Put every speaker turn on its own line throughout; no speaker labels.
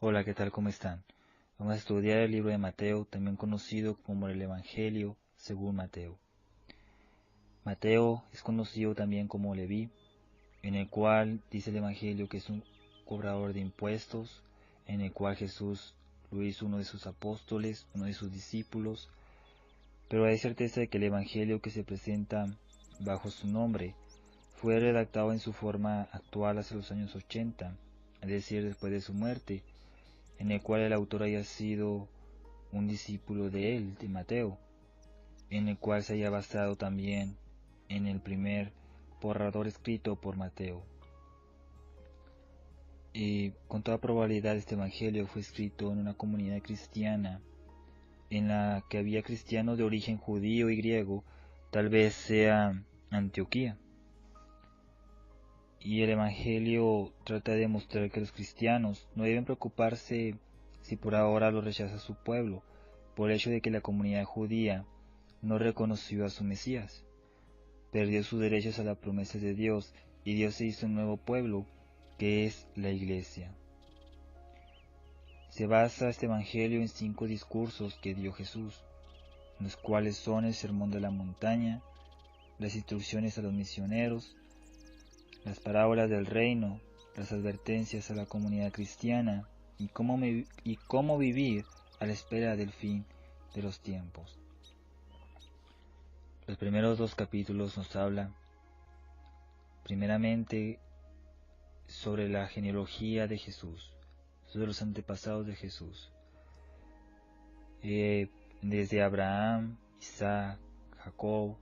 Hola, ¿qué tal? ¿Cómo están? Vamos a estudiar el libro de Mateo, también conocido como el Evangelio según Mateo. Mateo es conocido también como Leví, en el cual dice el Evangelio que es un cobrador de impuestos, en el cual Jesús lo hizo uno de sus apóstoles, uno de sus discípulos, pero hay certeza de que el Evangelio que se presenta bajo su nombre fue redactado en su forma actual hacia los años 80, es decir, después de su muerte, en el cual el autor haya sido un discípulo de él, de Mateo, en el cual se haya basado también en el primer borrador escrito por Mateo. Y con toda probabilidad este evangelio fue escrito en una comunidad cristiana en la que había cristianos de origen judío y griego, tal vez sea Antioquía. Y el evangelio trata de demostrar que los cristianos no deben preocuparse si por ahora lo rechaza su pueblo, por el hecho de que la comunidad judía no reconoció a su Mesías, perdió sus derechos a las promesas de Dios y Dios se hizo un nuevo pueblo, que es la Iglesia. Se basa este Evangelio en 5 discursos que dio Jesús, los cuales son el Sermón de la Montaña, las instrucciones a los misioneros, las parábolas del reino, las advertencias a la comunidad cristiana y cómo vivir a la espera del fin de los tiempos. Los primeros 2 capítulos nos hablan primeramente sobre la genealogía de Jesús, sobre los antepasados de Jesús, desde Abraham, Isaac, Jacob,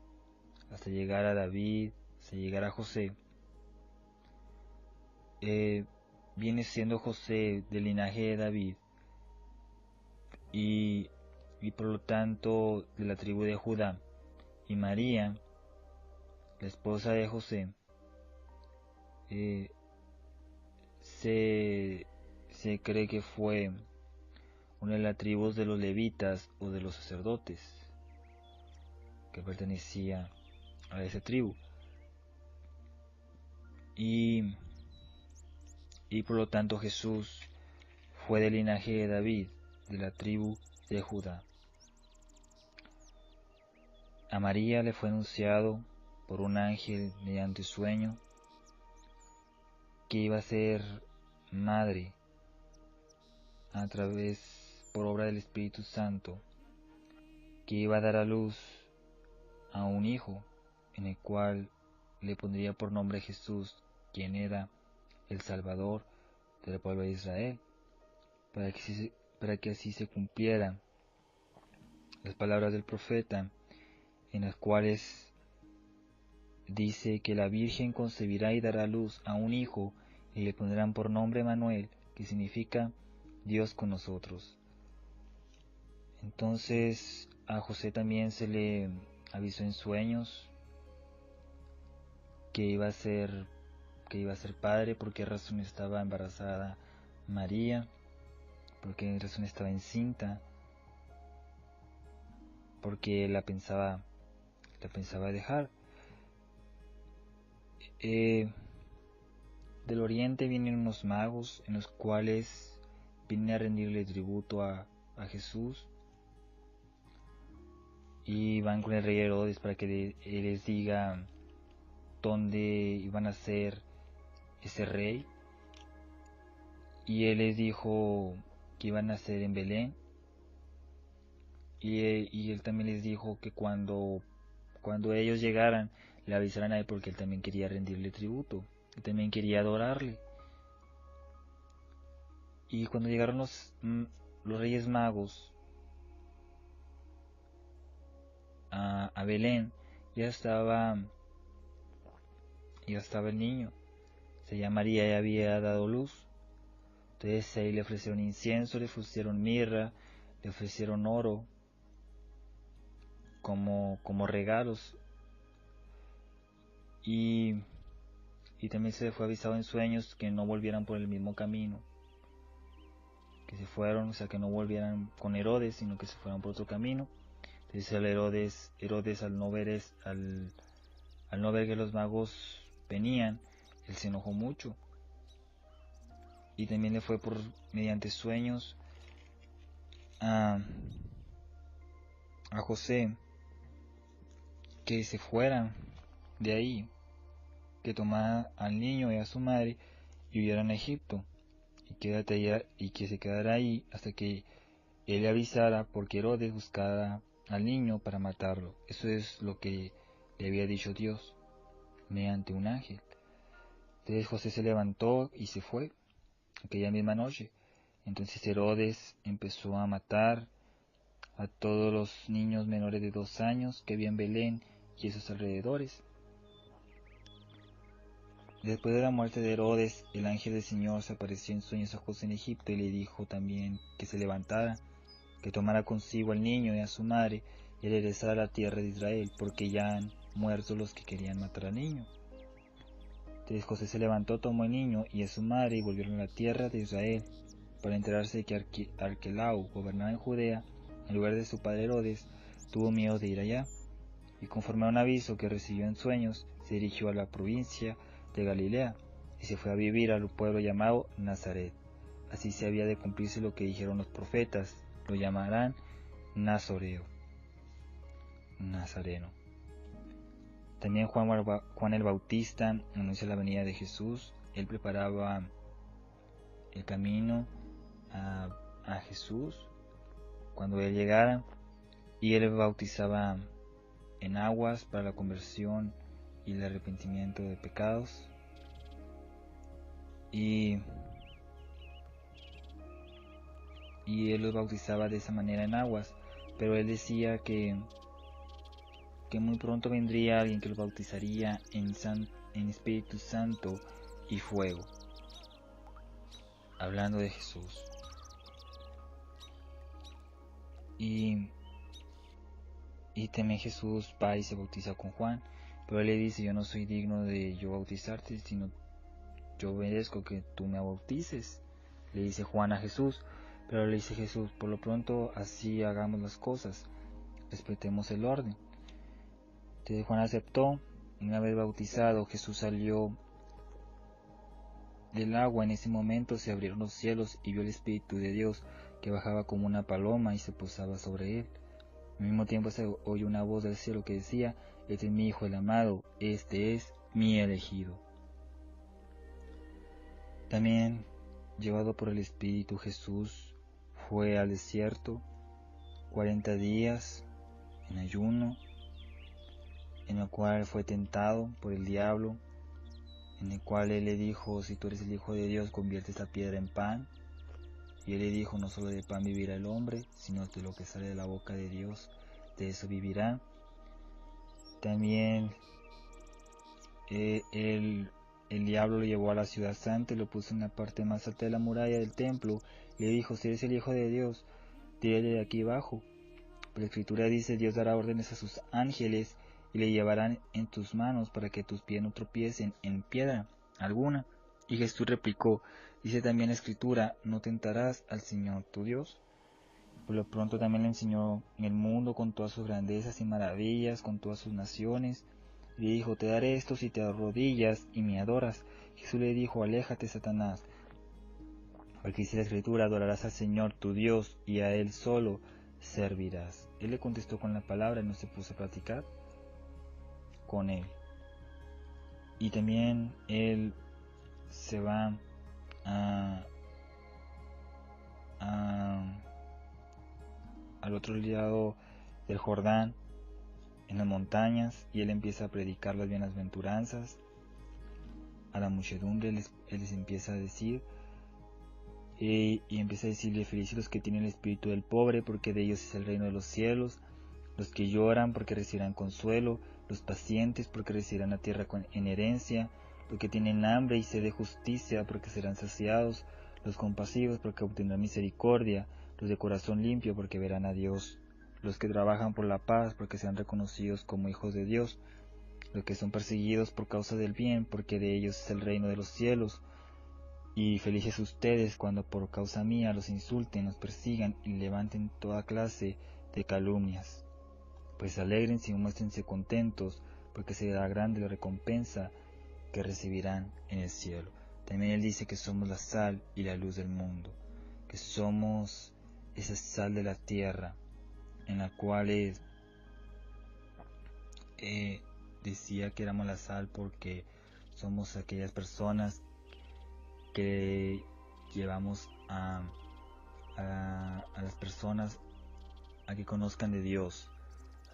hasta llegar a David, hasta llegar a José. Viene siendo José del linaje de David y por lo tanto de la tribu de Judá, y María, la esposa de José, se cree que fue una de las tribus de los levitas o de los sacerdotes que pertenecía a esa tribu, y por lo tanto Jesús fue del linaje de David, de la tribu de Judá. A María le fue anunciado por un ángel mediante sueño que iba a ser madre a través, por obra del Espíritu Santo, que iba a dar a luz a un hijo, en el cual le pondría por nombre Jesús, quien era el Salvador del pueblo de Israel, para que así se cumplieran las palabras del profeta, en las cuales dice que la Virgen concebirá y dará a luz a un hijo, y le pondrán por nombre Emmanuel, que significa Dios con nosotros. Entonces a José también se le avisó en sueños que iba a ser padre, por qué razón estaba embarazada María, por qué razón estaba encinta, porque la pensaba dejar. Del oriente vienen unos magos en los cuales vienen a rendirle tributo a Jesús, y van con el rey Herodes para que les diga dónde iban a ser ese rey, y él les dijo que iban a ser en Belén, y él también les dijo que cuando ellos llegaran le avisaran a él, porque él también quería rendirle tributo, él también quería adorarle. Y cuando llegaron los reyes magos a Belén, ya estaba el niño, se llamaría, ya había dado luz. Entonces ahí le ofrecieron incienso, le ofrecieron mirra, le ofrecieron oro como regalos, y también se fue avisado en sueños que no volvieran por el mismo camino, que se fueron, o sea, que no volvieran con Herodes, sino que se fueran por otro camino. Entonces el Herodes al no ver que los magos venían, él se enojó mucho, y también le fue mediante sueños a José que se fuera de ahí, que tomara al niño y a su madre y huyeran a Egipto, y que se quedara ahí hasta que él le avisara, porque Herodes buscara al niño para matarlo. Eso es lo que le había dicho Dios mediante un ángel. Entonces José se levantó y se fue aquella misma noche. Entonces Herodes empezó a matar a todos los niños menores de 2 años que había en Belén y esos alrededores. Después de la muerte de Herodes, el ángel del Señor se apareció en sueños a José en Egipto y le dijo también que se levantara, que tomara consigo al niño y a su madre y regresara a la tierra de Israel, porque ya han muerto los que querían matar al niño. Entonces José se levantó, tomó al niño y a su madre y volvieron a la tierra de Israel, para enterarse de que Arquelao gobernaba en Judea, en lugar de su padre Herodes. Tuvo miedo de ir allá, y conforme a un aviso que recibió en sueños, se dirigió a la provincia de Galilea, y se fue a vivir al pueblo llamado Nazaret. Así se había de cumplirse lo que dijeron los profetas: lo llamarán Nazoreo, Nazareno. También Juan el Bautista anuncia la venida de Jesús. Él preparaba el camino a Jesús cuando él llegara, y él bautizaba en aguas para la conversión y el arrepentimiento de pecados, y él los bautizaba de esa manera en aguas, pero él decía que muy pronto vendría alguien que los bautizaría en Espíritu Santo y fuego, hablando de Jesús. Y también Jesús va y se bautiza con Juan, pero él le dice: yo no soy digno de yo bautizarte, sino yo obedezco que tú me bautices, le dice Juan a Jesús. Pero le dice Jesús: por lo pronto así hagamos las cosas, respetemos el orden. Entonces Juan aceptó. Una vez bautizado, Jesús salió del agua. En ese momento se abrieron los cielos y vio el Espíritu de Dios que bajaba como una paloma y se posaba sobre él. Al mismo tiempo se oyó una voz del cielo que decía: este es mi Hijo el amado, este es mi elegido. También, llevado por el Espíritu, Jesús fue al desierto 40 días en ayuno, en el cual fue tentado por el diablo, en el cual él le dijo: si tú eres el Hijo de Dios, convierte esta piedra en pan. Y él le dijo: no solo de pan vivirá el hombre, sino de lo que sale de la boca de Dios, de eso vivirá. También el diablo lo llevó a la ciudad santa y lo puso en la parte más alta de la muralla del templo. Le dijo: si eres el Hijo de Dios, tírale de aquí abajo. Pero la Escritura dice: Dios dará órdenes a sus ángeles y le llevarán en tus manos para que tus pies no tropiecen en piedra alguna. Y Jesús replicó: dice también la Escritura: no tentarás al Señor tu Dios. Por lo pronto también le enseñó en el mundo con todas sus grandezas y maravillas, con todas sus naciones. Le dijo: te daré esto si te arrodillas y me adoras. Jesús le dijo: aléjate, Satanás, porque dice la Escritura: adorarás al Señor tu Dios y a Él solo servirás. Él le contestó con la palabra y no se puso a platicar con él. Y también él se va al otro lado del Jordán, en las montañas, y él empieza a predicar las bienaventuranzas a la muchedumbre. Él les empieza a decir, y empieza a decirle: felices los que tienen el espíritu del pobre, porque de ellos es el reino de los cielos; los que lloran, porque recibirán consuelo; los pacientes, porque recibirán la tierra en herencia; los que tienen hambre y sed de justicia, porque serán saciados; los compasivos, porque obtendrán misericordia; los de corazón limpio, porque verán a Dios; los que trabajan por la paz, porque serán reconocidos como hijos de Dios; los que son perseguidos por causa del bien, porque de ellos es el reino de los cielos. Y felices ustedes cuando por causa mía los insulten, los persigan y levanten toda clase de calumnias. Pues alégrense y muéstrense contentos, porque será grande la recompensa que recibirán en el cielo. También Él dice que somos la sal y la luz del mundo, que somos esa sal de la tierra, en la cual decía que éramos la sal porque somos aquellas personas que llevamos a las personas a que conozcan de Dios,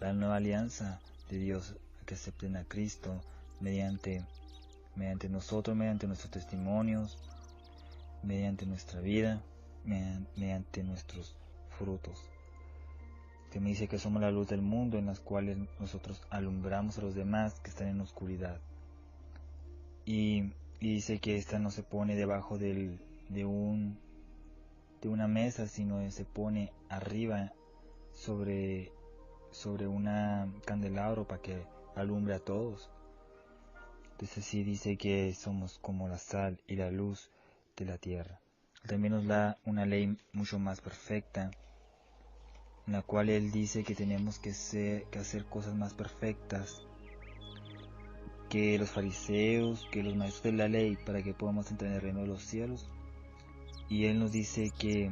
a la nueva alianza de Dios, a que acepten a Cristo mediante nosotros, mediante nuestros testimonios, mediante nuestra vida, mediante nuestros frutos. Que me dice que somos la luz del mundo, en las cuales nosotros alumbramos a los demás que están en oscuridad. Y dice que esta no se pone debajo de una mesa, sino se pone arriba sobre una candelabro para que alumbre a todos. Entonces sí dice que somos como la sal y la luz de la tierra. También nos da una ley mucho más perfecta, en la cual Él dice que tenemos que hacer cosas más perfectas que los fariseos, que los maestros de la ley, para que podamos entrar en el reino de los cielos. Y Él nos dice que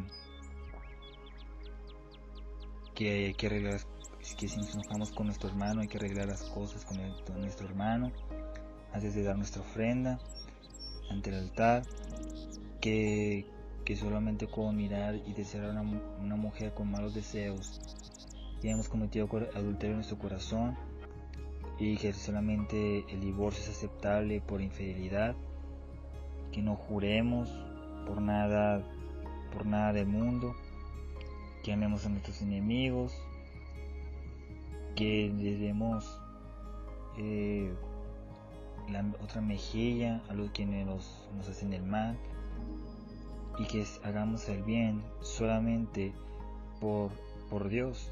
hay que arreglar, que si nos enojamos con nuestro hermano, hay que arreglar las cosas con nuestro hermano antes de dar nuestra ofrenda ante el altar, que solamente con mirar y desear a una mujer con malos deseos ya hemos cometido adulterio en nuestro corazón, y que solamente el divorcio es aceptable por infidelidad, que no juremos por nada del mundo, que amemos a nuestros enemigos, que les demos la otra mejilla a los quienes nos hacen el mal, y que hagamos el bien solamente por Dios.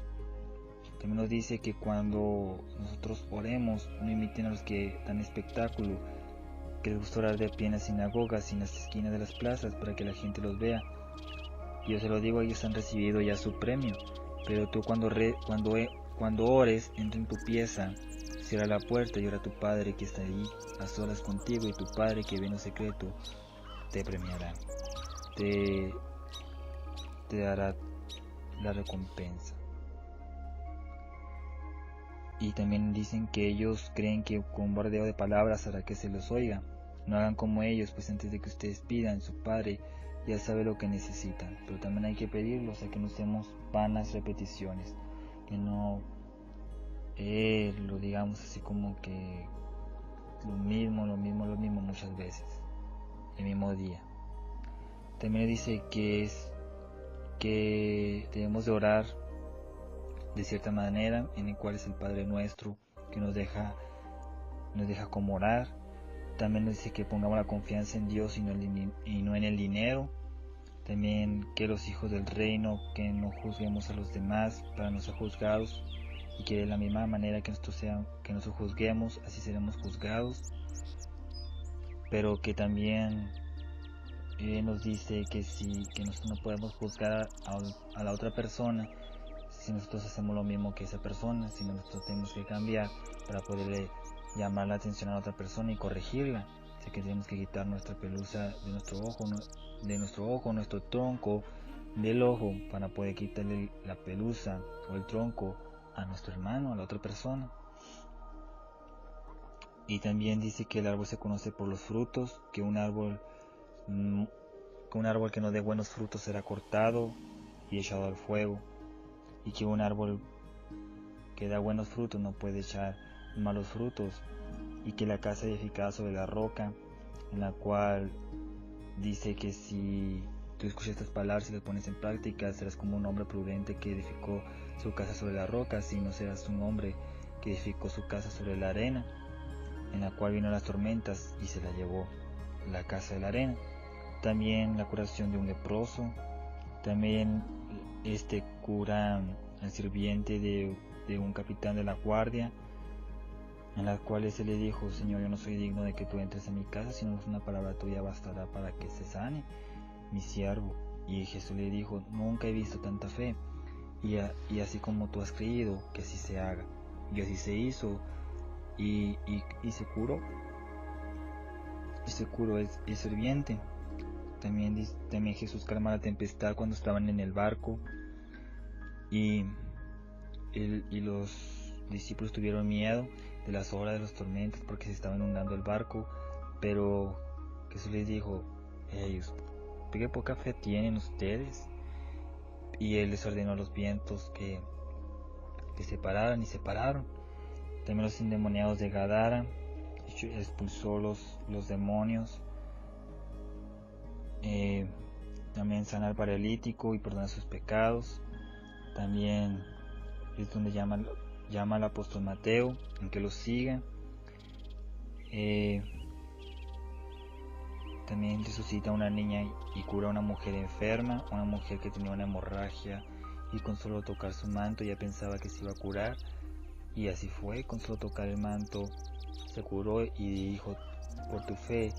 También nos dice que cuando nosotros oremos, no imiten a los que dan espectáculo, que les gusta orar de pie en las sinagogas y en las esquinas de las plazas para que la gente los vea. Y yo se lo digo, ellos han recibido ya su premio. Pero tú cuando ores, entra en tu pieza, cierra la puerta y ora a tu Padre que está ahí a solas contigo, y tu Padre que ve en lo secreto te premiará, te dará la recompensa. Y también dicen que ellos creen que con un bombardeo de palabras hará que se los oiga. No hagan como ellos, pues antes de que ustedes pidan, su Padre ya sabe lo que necesitan. Pero también hay que pedirlo, o sea, que no hacemos vanas repeticiones, que no lo digamos así como que lo mismo muchas veces, el mismo día. También dice que debemos de orar de cierta manera, en el cual es el Padre Nuestro, que nos deja como orar. También nos dice que pongamos la confianza en Dios y no en el dinero. También que los hijos del reino, que no juzguemos a los demás para no ser juzgados, y que de la misma manera que nosotros juzguemos, así seremos juzgados. Pero que también nos dice que nosotros no podemos juzgar a la otra persona si nosotros hacemos lo mismo que esa persona, sino nosotros tenemos que cambiar para poderle llamar la atención a la otra persona y corregirla. Así que tenemos que quitar nuestra pelusa de nuestro ojo, nuestro tronco del ojo, para poder quitarle la pelusa o el tronco a nuestro hermano, a la otra persona. Y también dice que el árbol se conoce por los frutos, que un árbol que no dé buenos frutos será cortado y echado al fuego, y que un árbol que da buenos frutos no puede echar malos frutos, y que la casa edificada sobre la roca, en la cual dice que si tú escuchas estas palabras y las pones en práctica, serás como un hombre prudente que edificó su casa sobre la roca, si no serás un hombre que edificó su casa sobre la arena, en la cual vino las tormentas y se la llevó la casa de la arena. También la curación de un leproso, también cura al sirviente de un capitán de la guardia, en la cual se le dijo: Señor, yo no soy digno de que tú entres en mi casa, sino una palabra tuya bastará para que se sane mi siervo. Y Jesús le dijo: nunca he visto tanta fe, y así como tú has creído, que así se haga. Y así se hizo, y se curó. se curó el sirviente. También Jesús calma la tempestad cuando estaban en el barco y los discípulos tuvieron miedo de las olas, de los tormentos, porque se estaba inundando el barco, pero Jesús les dijo: ellos, qué poca fe tienen ustedes. Y Él les ordenó a los vientos que se pararan, y se pararon. También los endemoniados de Gadara, expulsó los demonios. También sana al paralítico y perdona sus pecados. También es donde llama al apóstol Mateo en que lo siga. También resucita a una niña y cura a una mujer enferma, una mujer que tenía una hemorragia, y con solo tocar su manto ya pensaba que se iba a curar, y así fue. Con solo tocar el manto se curó y dijo: por tu fe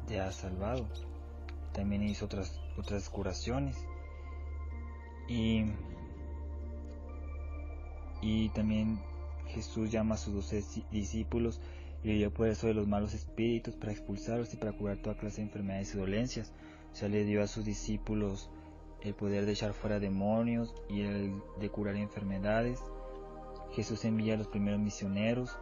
te has salvado. También hizo otras curaciones, y también Jesús llama a sus 12 discípulos y le dio poder sobre los malos espíritus para expulsarlos y para curar toda clase de enfermedades y dolencias. O sea, le dio a sus discípulos el poder de echar fuera demonios y el de curar enfermedades. Jesús envía a los primeros misioneros,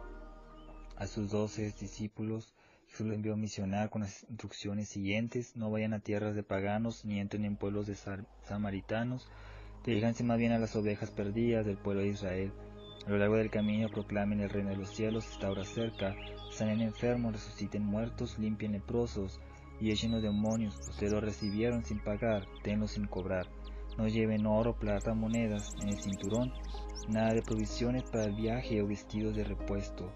a sus 12 discípulos. Jesús los envió a misionar con las instrucciones siguientes: no vayan a tierras de paganos, ni entren en pueblos de samaritanos, diríjanse más bien a las ovejas perdidas del pueblo de Israel. A lo largo del camino proclamen: el reino de los cielos está ahora cerca. Sanen enfermos, resuciten muertos, limpien leprosos y echen los demonios. Ustedes lo recibieron sin pagar, denlo sin cobrar. No lleven oro, plata, monedas en el cinturón, nada de provisiones para el viaje o vestidos de repuesto.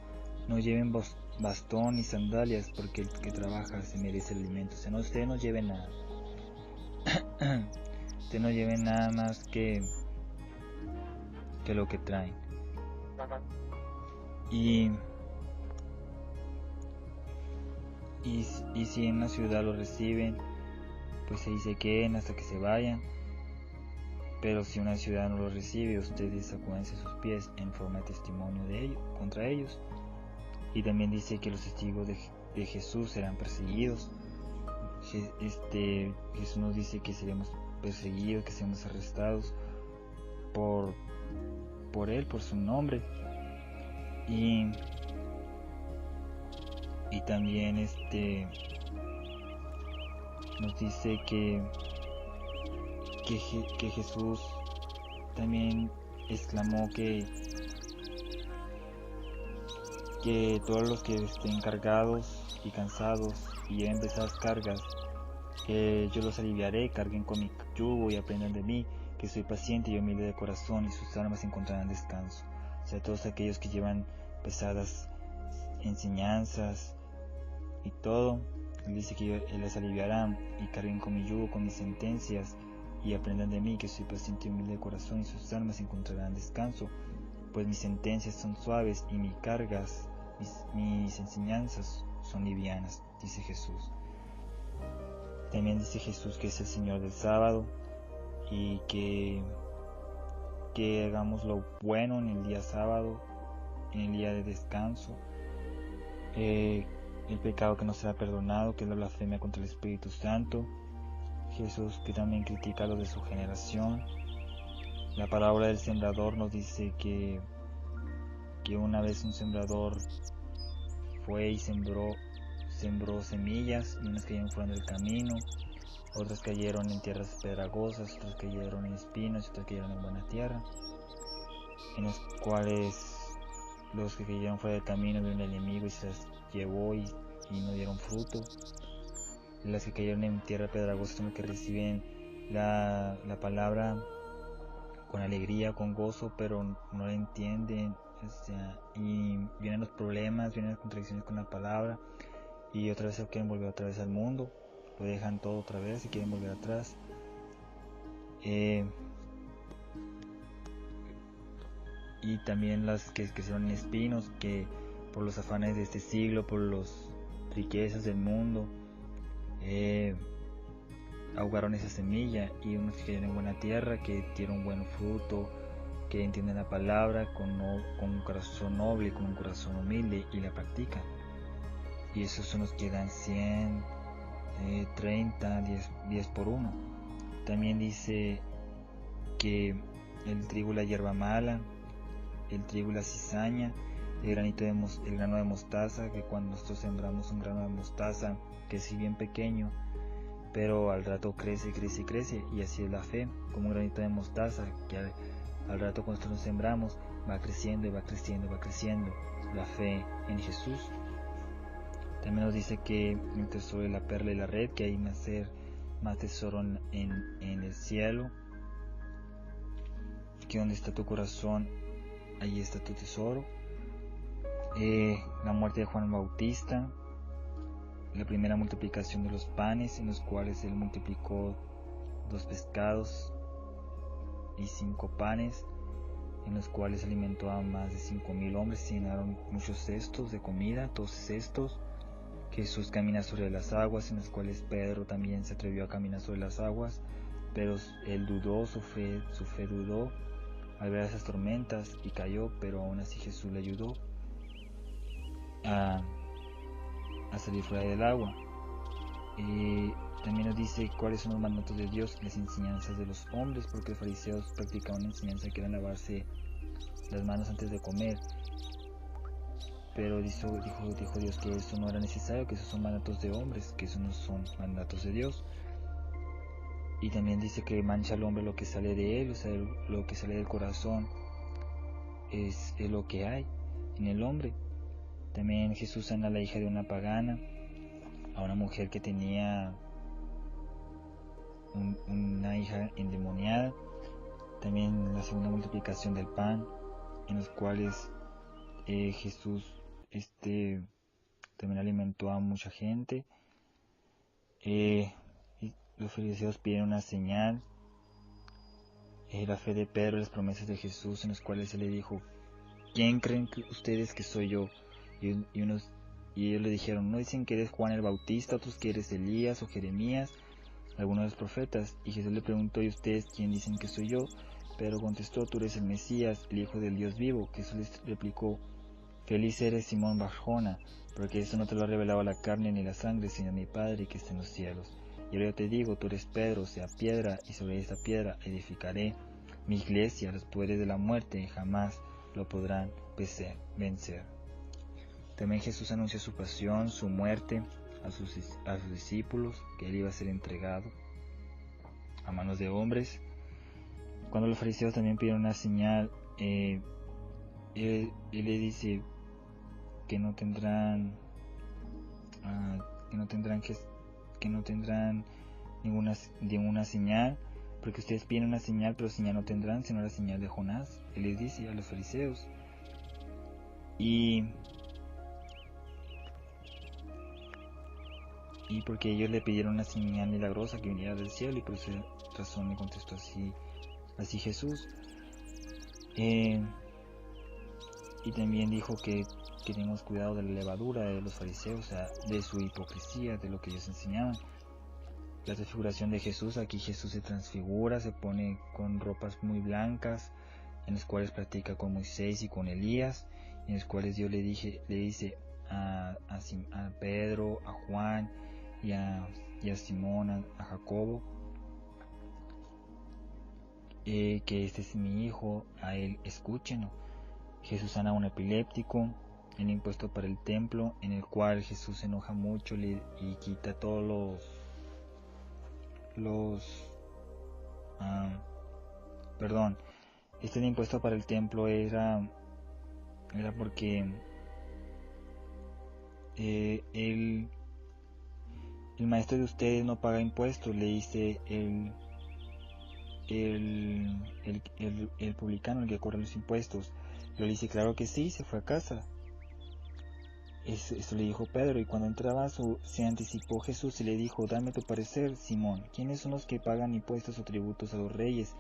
No lleven bastón ni sandalias, porque el que trabaja se merece el alimento. O sea, ustedes no lleven nada. Ustedes no lleven nada más que lo que traen. Y si en una ciudad lo reciben, pues ahí se queden hasta que se vayan. Pero si una ciudad no lo recibe, ustedes sacúdense sus pies en forma de testimonio de ellos, contra ellos. Y también dice que los testigos de Jesús serán perseguidos. Jesús nos dice que seremos perseguidos, que seremos arrestados por Él, por su nombre. Y también nos dice que Jesús también exclamó que todos los que estén cargados y cansados y lleven pesadas cargas, yo los aliviaré. Carguen con mi yugo y aprendan de mí, que soy paciente y humilde de corazón, y sus almas encontrarán descanso. O sea, todos aquellos que llevan pesadas enseñanzas y todo, Él dice que Él les aliviará. Y carguen con mi yugo, con mis sentencias, y aprendan de mí, que soy paciente y humilde de corazón, y sus almas encontrarán descanso. Pues mis sentencias son suaves y mis cargas, mis enseñanzas son livianas, dice Jesús. También dice Jesús que es el Señor del sábado, y que hagamos lo bueno en el día sábado, en el día de descanso. El pecado que no será perdonado, que es la blasfemia contra el Espíritu Santo. Jesús que también critica a los de su generación. La parábola del sembrador nos dice que una vez un sembrador fue y sembró semillas, y unas cayeron fuera del camino, otras cayeron en tierras pedregosas, otras cayeron en espinos, otras cayeron en buena tierra, en los cuales los que cayeron fuera del camino vieron el enemigo y se las llevó y no dieron fruto. Las que cayeron en tierra pedregosa son los que reciben la palabra con alegría, con gozo, pero no la entienden. Y vienen los problemas, vienen las contradicciones con la palabra, y otra vez se quieren volver otra vez al mundo, lo dejan todo otra vez y quieren volver atrás. Y también las que son espinos, que por los afanes de este siglo, por las riquezas del mundo, ahogaron esa semilla, y unos que cayeron en buena tierra, que dieron buen fruto, que entienden la palabra con un corazón noble, con un corazón humilde, y la practican. y esos son los que dan 100, 30, 10 por 1. También dice que el trigo la hierba mala, el trigo la cizaña, el grano de mostaza, que cuando nosotros sembramos un grano de mostaza, que es bien pequeño, pero al rato crece, crece, crece, y así es la fe, como un granito de mostaza, que al rato cuando nosotros sembramos, va creciendo y va creciendo y va creciendo la fe en Jesús. También nos dice que el tesoro de la perla y la red, que hay más tesoro en el cielo, que donde está tu corazón, ahí está tu tesoro. La muerte de Juan Bautista, la primera multiplicación de los panes, en los cuales él multiplicó 2 pescados y 5 panes, en los cuales alimentó a más de 5,000 hombres, y llenaron muchos cestos de comida, 12 cestos. Jesús camina sobre las aguas, en las cuales Pedro también se atrevió a caminar sobre las aguas, pero él dudó, su fe dudó al ver esas tormentas y cayó, pero aún así Jesús le ayudó a salir fuera del agua. Y también nos dice cuáles son los mandatos de Dios y las enseñanzas de los hombres, porque los fariseos practicaban una enseñanza que era lavarse las manos antes de comer, pero dijo Dios que eso no era necesario, que esos son mandatos de hombres, que esos no son mandatos de Dios. Y también dice que mancha al hombre lo que sale de él, o sea, lo que sale del corazón es lo que hay en el hombre. También Jesús sana a la hija de una pagana, a una mujer que tenía una hija endemoniada. También la segunda multiplicación del pan, en los cuales Jesús también alimentó a mucha gente. Y los fariseos piden una señal. La fe de Pedro, las promesas de Jesús, en las cuales él le dijo: ¿quién creen ustedes que soy yo? Y ellos le dijeron: no dicen que eres Juan el Bautista, otros que eres Elías o Jeremías, algunos de los profetas. Y Jesús le preguntó: ¿y ustedes quién dicen que soy yo? Pedro contestó: tú eres el Mesías, el Hijo del Dios vivo. Jesús les replicó: feliz eres, Simón Barjona, porque esto no te lo ha revelado la carne ni la sangre, sino mi Padre que está en los cielos. Y ahora yo te digo: tú eres Pedro, sea piedra, y sobre esta piedra edificaré mi iglesia. Los poderes de la muerte jamás lo podrán vencer. También Jesús anunció su pasión, su muerte a sus discípulos, que él iba a ser entregado a manos de hombres. Cuando los fariseos también pidieron una señal, él le dice que no tendrán ninguna señal, porque ustedes piden una señal, pero señal no tendrán, sino la señal de Jonás. Él les dice a los fariseos. Y porque ellos le pidieron una señal milagrosa que viniera del cielo, y por esa razón le contestó así Jesús. Y también dijo que tengamos cuidado de la levadura de los fariseos, o sea, de su hipocresía, de lo que ellos enseñaban. La transfiguración de Jesús: aquí Jesús se transfigura, se pone con ropas muy blancas, en las cuales practica con Moisés y con Elías, en las cuales Dios le dice a Pedro, a Juan y a Simón, a Jacobo, que este es mi hijo, a él escúchenlo. Jesús sana a un epiléptico, el impuesto para el templo, en el cual Jesús se enoja mucho y quita todos este impuesto para el templo era porque el maestro de ustedes no paga impuestos, le dice el publicano, el que cobra los impuestos. Le dice: claro que sí, se fue a casa. Esto le dijo Pedro, y cuando entraba se anticipó Jesús y le dijo: dame tu parecer, Simón, ¿quiénes son los que pagan impuestos o tributos a los reyes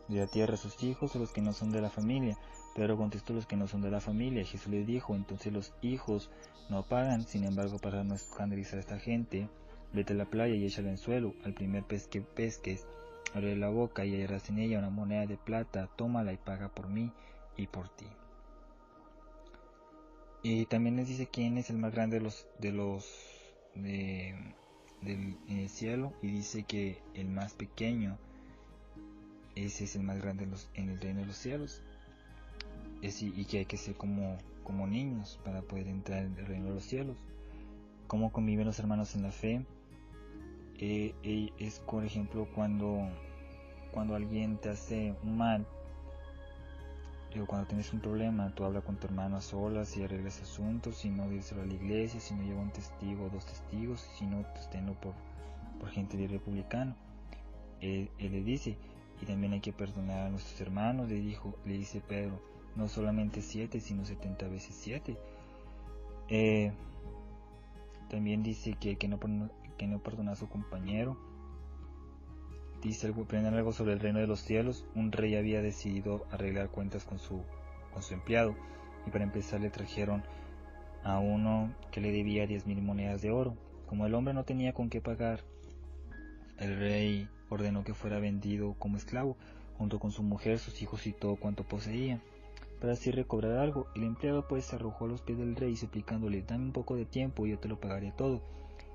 de la tierra, sus hijos o los que no son de la familia? Pedro contestó: los que no son de la familia. Y Jesús le dijo: entonces los hijos no pagan. Sin embargo, para no escandalizar a esta gente, vete a la playa y échale al suelo. Al primer pez que pesques, abre la boca y hallarás en ella una moneda de plata. Tómala y paga por mí y por ti. Y también les dice quién es el más grande en el cielo, y dice que el más pequeño, ese es el más grande en el reino de los cielos. Y que hay que ser como niños para poder entrar en el reino de los cielos. Cómo conviven los hermanos en la fe. Es, por ejemplo, cuando alguien te hace un mal, o cuando tienes un problema, tú hablas con tu hermano a solas y arreglas asuntos, si no, díselo a la iglesia, si no lleva un testigo o dos testigos, si no, pues tenlo por gente de republicano. Él le dice, y también hay que perdonar a nuestros hermanos, le dice Pedro, no solamente 7, sino 70 veces 7. También dice que no perdona a su compañero. Dice algo sobre el reino de los cielos. Un rey había decidido arreglar cuentas con su empleado, y para empezar le trajeron a uno que le debía 10,000 monedas de oro. Como el hombre no tenía con qué pagar, el rey ordenó que fuera vendido como esclavo, junto con su mujer, sus hijos y todo cuanto poseía, para así recobrar algo. El empleado pues se arrojó a los pies del rey, suplicándole, dame un poco de tiempo y yo te lo pagaré todo.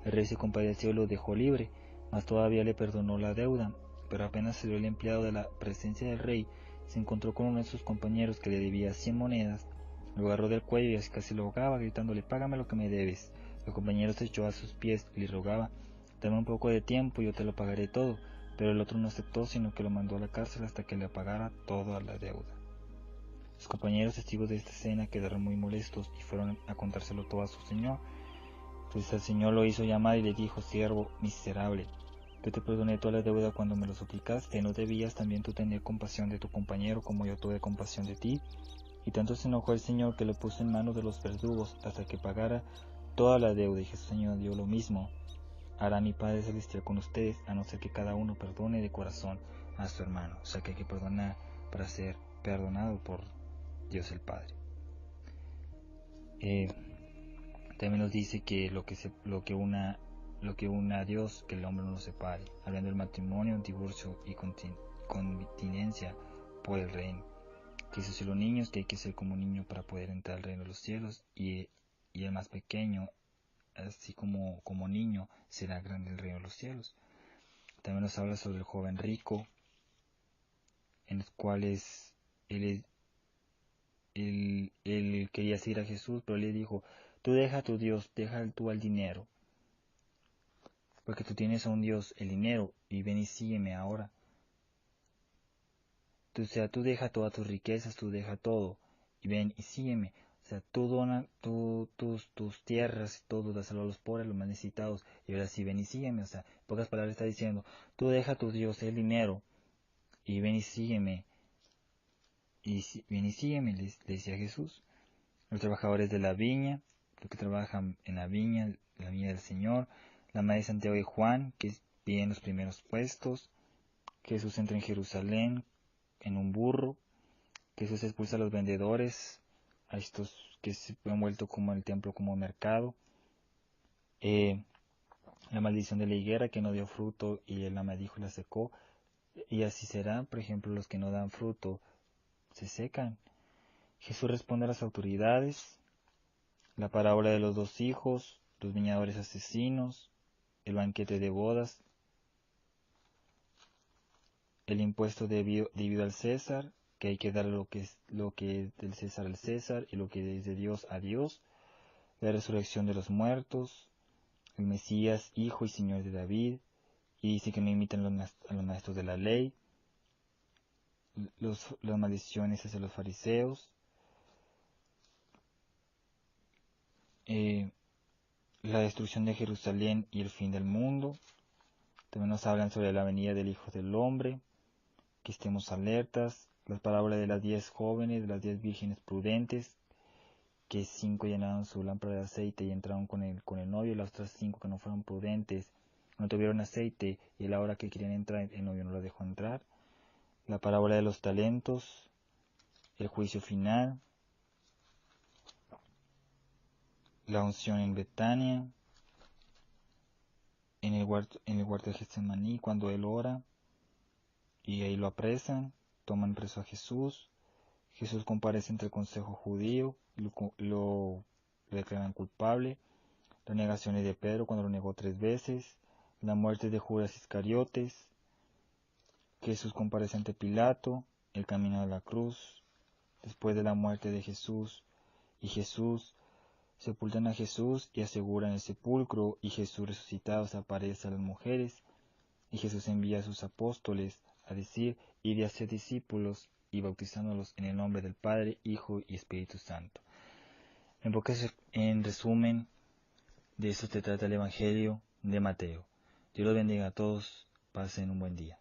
El rey se compadeció y lo dejó libre, mas todavía le perdonó la deuda. Pero apenas salió el empleado de la presencia del rey, se encontró con uno de sus compañeros que le debía 100 monedas, lo agarró del cuello y casi lo ahogaba, gritándole, págame lo que me debes. El compañero se echó a sus pies y le rogaba, dame un poco de tiempo y yo te lo pagaré todo. Pero el otro no aceptó, sino que lo mandó a la cárcel hasta que le pagara toda la deuda. Los compañeros testigos de esta escena quedaron muy molestos y fueron a contárselo todo a su señor. Entonces el señor lo hizo llamar y le dijo, siervo miserable, yo te perdoné toda la deuda cuando me lo suplicaste, ¿no debías también tú tener compasión de tu compañero como yo tuve compasión de ti? Y tanto se enojó el Señor que lo puso en manos de los verdugos hasta que pagara toda la deuda. Y Jesús Señor dio lo mismo. Hará mi Padre Celestial con ustedes, a no ser que cada uno perdone de corazón a su hermano. O sea que hay que perdonar para ser perdonado por Dios el Padre. También nos dice que lo que una a Dios, que el hombre no lo separe, hablando del matrimonio, divorcio y continencia por el reino. Que eso es los niños, que hay que ser como niño para poder entrar al reino de los cielos, y el más pequeño, así como niño, será grande el reino de los cielos. También nos habla sobre el joven rico, en los cuales él quería seguir a Jesús, pero él le dijo, tú deja a tu Dios, deja tú al dinero, porque tú tienes a un Dios, el dinero, y ven y sígueme ahora. O sea, tú deja todas tus riquezas, tú deja todo, y ven y sígueme. O sea, tú dona tus tierras y todo, dáselo a los pobres, a los más necesitados, y ahora sí, ven y sígueme. O sea, en pocas palabras está diciendo, tú deja a tu Dios, el dinero, y ven y sígueme. Y ven y sígueme, le decía Jesús. Los trabajadores de la viña, los que trabajan en la viña del Señor, la madre de Santiago y Juan, que piden los primeros puestos. Jesús entra en Jerusalén en un burro. Jesús expulsa a los vendedores, a estos que se han vuelto como el templo, como mercado. La maldición de la higuera que no dio fruto y él la maldijo y la secó. Y así será, por ejemplo, los que no dan fruto se secan. Jesús responde a las autoridades. La parábola de los dos hijos, los viñadores asesinos, el banquete de bodas, el impuesto debido al César, que hay que dar lo que es del César al César y lo que es de Dios a Dios, la resurrección de los muertos, el Mesías, hijo y señor de David, y dice que no imitan a los maestros de la ley, las maldiciones hacia los fariseos, la destrucción de Jerusalén y el fin del mundo. También nos hablan sobre la venida del Hijo del Hombre, que estemos alertas, las parábolas de las 10 jóvenes, de las 10 vírgenes prudentes, que 5 llenaron su lámpara de aceite y entraron con el novio, y las otras 5 que no fueron prudentes, no tuvieron aceite, y a la hora que querían entrar, el novio no la dejó entrar. La parábola de los talentos, el juicio final, la unción en Betania, en el huerto de Getsemaní, cuando él ora, y ahí lo apresan, toman preso a Jesús. Jesús comparece ante el consejo judío, lo lo declaran culpable, las negaciones de Pedro cuando lo negó 3 veces, la muerte de Judas Iscariotes, Jesús comparece ante Pilato, el camino a la cruz, después de la muerte de Jesús, y Jesús, sepultan a Jesús y aseguran el sepulcro, y Jesús resucitado se aparece a las mujeres, y Jesús envía a sus apóstoles a decir, id y haced discípulos, y bautizándolos en el nombre del Padre, Hijo y Espíritu Santo. En resumen, de eso se trata el Evangelio de Mateo. Dios los bendiga a todos, pasen un buen día.